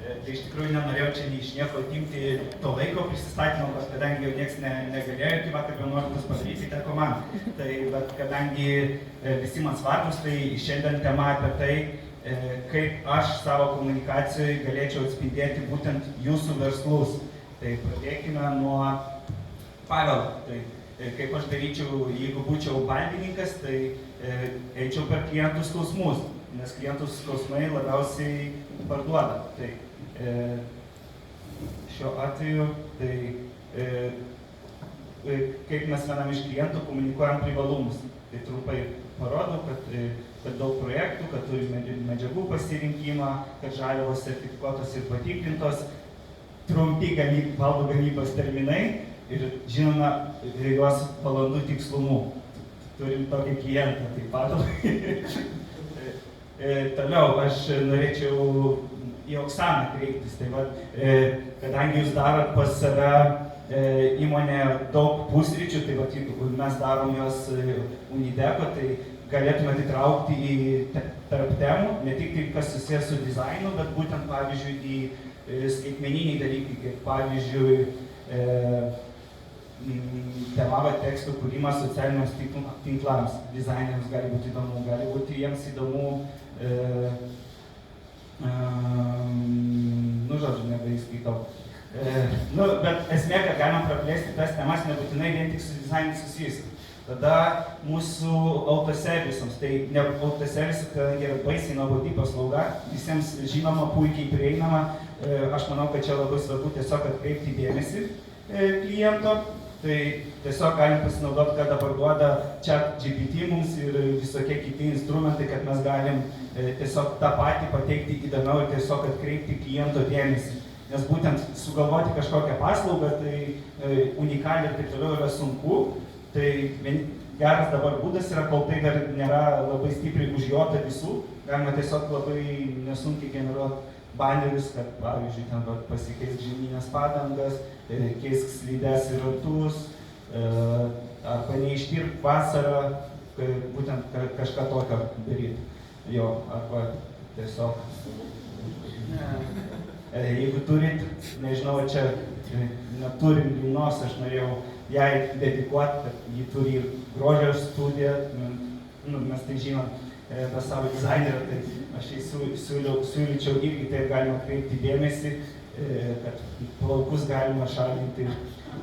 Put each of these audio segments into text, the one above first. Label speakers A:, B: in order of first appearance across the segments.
A: Tai iš tikrųjų nenorėjau čia iš nieko atimti to laiko prisistatymo, bet kadangi jau nieks negalėjo iki vakar 11 padaryti, teko man. Tai bet kadangi visi man svarbus, tai šiandien tema apie tai, kaip aš savo komunikacijoje galėčiau atspindėti būtent jūsų verslus. Tai pradėkime nuo Pavelo. Tai kaip aš daryčiau, jeigu būčiau bandininkas, tai eičiau per klientų skausmus, nes klientų skausmai labiausiai parduoda. Tai šiuo atveju, tai kaip mes vienam iš klientų komunikuojam privalumus. Tai trumpai parodau, kad daug projektų, kad turime medžiagų pasirinkimą, kad žaliavos sertifikuotos ir patikrintos, trumpi baldų gamybos terminai ir žinoma juos valandų tikslumu. Turim tokį klientą, tai Pavelai. Toliau aš norėčiau į Oksaną kreiptis. Tai va, kadangi jūs darot pas save įmonė daug pusryčių, tai va, jeigu mes darom jos Unideko, tai galėtumėte įtraukti į tarp temų, ne tik tai kas susijęs su dizainu, bet būtent pavyzdžiui į skaitmeniniai dalykai, kaip pavyzdžiui temavo tekstų kūrimas socialiniams tinklams. Dizaineriams gali būti įdomu, gali būti jiems įdomu, žodžiu, nebeįskaitau. Bet esmė, kad galima praplėsti tas temas, nebūtinai vien tik su dizainu susijusi. Tada mūsų autoservisams, tai ne autoservisai, kadangi yra baisiai nuobodi paslauga, visiems žinoma, puikiai prieinama, aš manau, kad čia labai svarbu tiesiog atkreipti dėmesį kliento. Tai tiesiog galim pasinaudoti, kad dabar duoda ChatGPT mums ir visokie kiti instrumentai, kad mes galim tiesiog tą patį pateikti įdomiau ir tiesiog atkreipti kliento dėmesį. Nes būtent sugalvoti kažkokią paslaugą, tai unikaliai ir taip toliau yra sunku. Tai geras dabar būdas yra, kol tai dar nėra labai stipriai užjota visų, galima tiesiog labai nesunkiai generuoti banerius, kad pavyzdžiui ten pasikeisk žieminės padangas, keisk slides ir ratus, arba neištirp vasarą, būtent kažką tokio daryti. Jo, arba tiesiog, jeigu turit, nežinau, čia neturim linos, aš norėjau jai dedikuoti, kad ji turi ir grožio studiją, mes tai žinom, be savo dizainerio, tai aš siūlyčiau irgi taip galima kreipti dėmesį, kad plaukus galima šalinti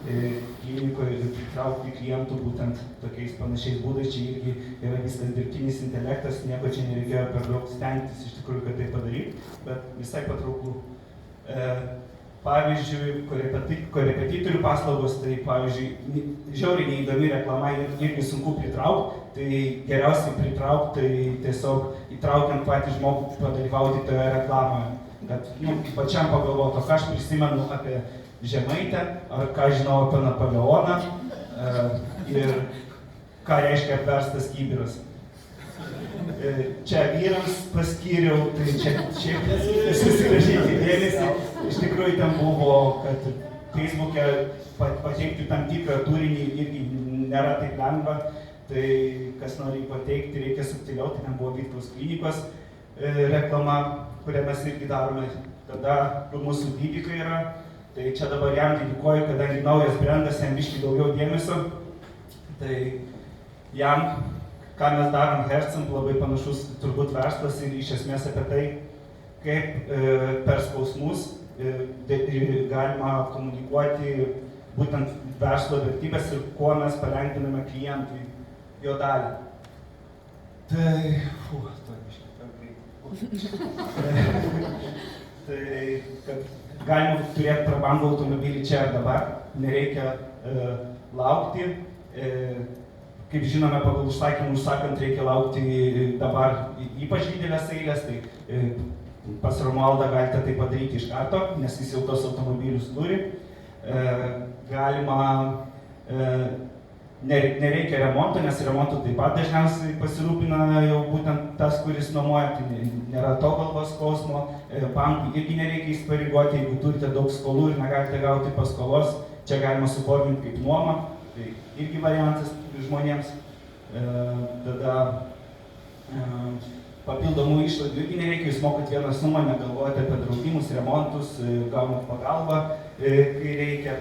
A: klinikoje ir pritraukti klientų būtent tokiais panašiais būdais. Čia irgi yra viskas dirbtinis intelektas, nieko čia nereikėjo per daug stengtis iš tikrųjų, kad tai padaryti, bet visai patrauklu. Pavyzdžiui, korepetitorių paslaugos, tai pavyzdžiui, žiauriai neįdomi reklama irgi sunku pritraukti, tai geriausiai pritraukti, tai tiesiog įtraukiant patį žmogų padalyvauti toje reklamoje. Bet pačiam pagalvoti, ką aš prisimenu apie Žemaitę, ar ką žinau apie Napoleoną ir ką reiškia apverstas kibiras. Čia vyrams paskyriau, tai čia šiaip susirašyti dėmesį. Iš tikrųjų ten buvo, kad Facebook'e pateikti tam tikrą turinį irgi nėra taip lengva. Tai kas nori pateikti, reikia subtiliau, tai ten buvo Vitkaus klinikos reklama, kurią mes irgi darome. Tada mūsų gydykai yra, tai čia dabar jam dedikuoju, kadangi naujas brandas, jam biškį daugiau dėmesio. Tai jam, ką mes darom Hercent, labai panašus turbūt verslas ir iš esmės apie tai, kaip per skausmus galima komunikuoti būtent verslo vertybės ir kuo mes palengviname klientui jo dalį. Tai, tai, kad galima turėti prabangų automobilį čia ir dabar, nereikia laukti. Kaip žinome, pagal užsakymų užsakant reikia laukti dabar ypač didelės eilės, tai pas Romualdą galite tai padaryti iš karto, nes jis jau tos automobilius turi. Galima, nereikia remonto, nes remonto taip pat dažniausiai pasirūpina jau būtent tas, kuris nuomoja, tai nėra to galvos skausmo. Bankui irgi nereikia įsipareigoti, jeigu turite daug skolų ir negalite gauti paskolos, čia galima suforminti kaip nuomą, tai irgi variantas žmonėms. Tada papildomų išlaidų irgi nereikia, jūs mokat vieną sumą, negalvojate apie draudimus, remontus, gaunat pagalbą, kai reikia.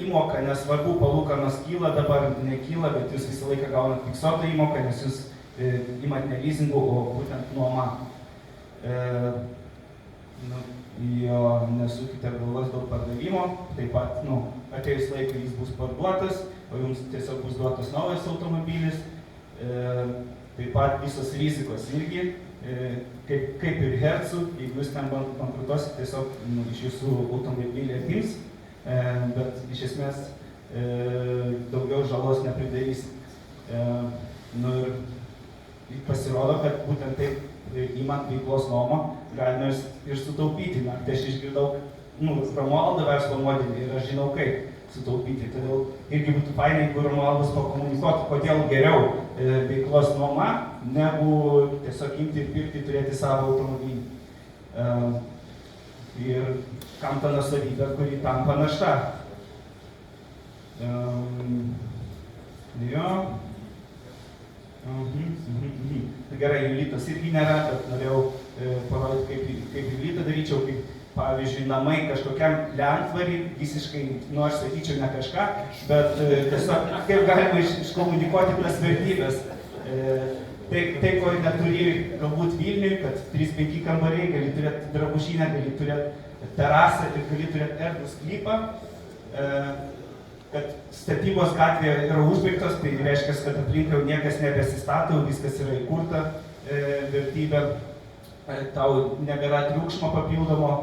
A: Įmoka, nesvarbu, palūkanos kyla, dabar nekyla, bet jūs visą laiką gaunat fiksuotą įmoką, nes jūs imat ne leasingų, o būtent nuoma. Nesukite galvos dėl pardavimo, taip pat, atėjus laikui jis bus parduotas, o jums tiesiog bus duotas naujas automobilis. Taip pat visos rizikos irgi, kaip ir Hercų, jeigu jūs ten bankrutuosit, tiesiog iš jūsų automobilį atims, bet iš esmės daugiau žalos nepridarys. Ir pasirodo, kad būtent taip įmant veiklos nuomą galime ir sutaupyti. Tai aš išgirdau Romualdo verslo modelį ir aš žinau, kaip sutaupyti. Todėl irgi būtų fainai, jeigu Romualdas pakomunikuotų, kodėl geriau veiklos nuoma, negu tiesiog imti ir pirkti, turėti savo automobilį. Ir kam ta nuosavybė, kuri tampa našta. Gerai, Julitos irgi nėra, bet norėjau parodyti, kaip Julitą daryčiau, kaip pavyzdžiui, namai kažkokiam lentvarį, visiškai, aš sakyčiau ne kažką, bet tiesiog kaip galima iškomunikuoti tas vertybės. Tai, ko neturi galbūt Vilniui, kad 3-5 kambariai, gali turėti drabužinę, gali turėti terasą ir gali turėti erdvų sklypą, kad statybos gatvėje yra užbaigtos, tai reiškia, kad aplink jau niekas nebesistato, viskas yra įkurta vertybė, tau nebėra triukšmo papildomo,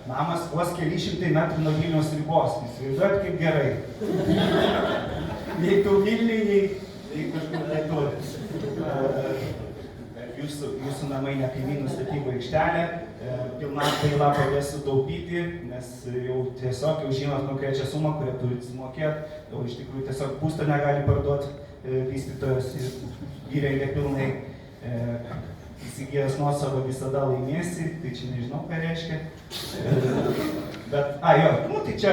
A: namas vos keli šimtai metrų nuo Vilniaus ribos, įsivaizduojat kaip gerai. Nei tu Vilniui, nei kažkur kitur. Jūsų namai ne kaimynų statybų aikštelė, pilna apdaila padės sutaupyti, nes jau tiesiog jau žinot konkrečią sumą, kurią turit sumokėti, o iš tikrųjų tiesiog būstą negali parduoti vystytojas ir įrengia pilnai. Įsigijęs nuosavą visada laimėsi, tai čia nežinau, ką reiškia. Bet, tai čia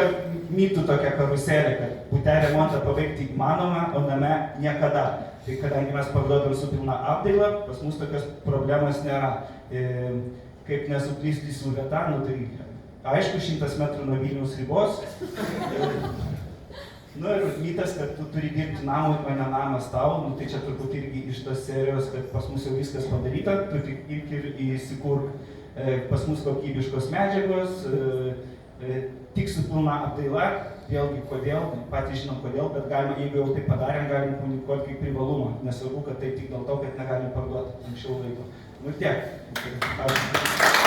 A: mitų tokia karuselė, kad bute remontą pabaigti įmanoma, o name niekada. Tai kadangi mes parduodam su pilna apdaila, pas mus tokios problemos nėra. Kaip nesuklysti su vieta, tai aišku 100 metrų nuo Vilniaus ribos. Ir mitas, kad tu turi dirbti namui, o ne namas tau, tai čia turbūt irgi iš tos serijos, kad pas mus jau viskas padaryta, tu tik irgi ir įsikurk pas mus kokybiškos medžiagos, tik su pilna apdaila, vėlgi kodėl, patys žinom kodėl, bet galima, jeigu jau tai padarėm, galim komunikuoti kaip privalumą, nesvarbu, kad tai tik dėl to, kad negalim parduoti anksčiau laiko. Ir tiek. Ačiū.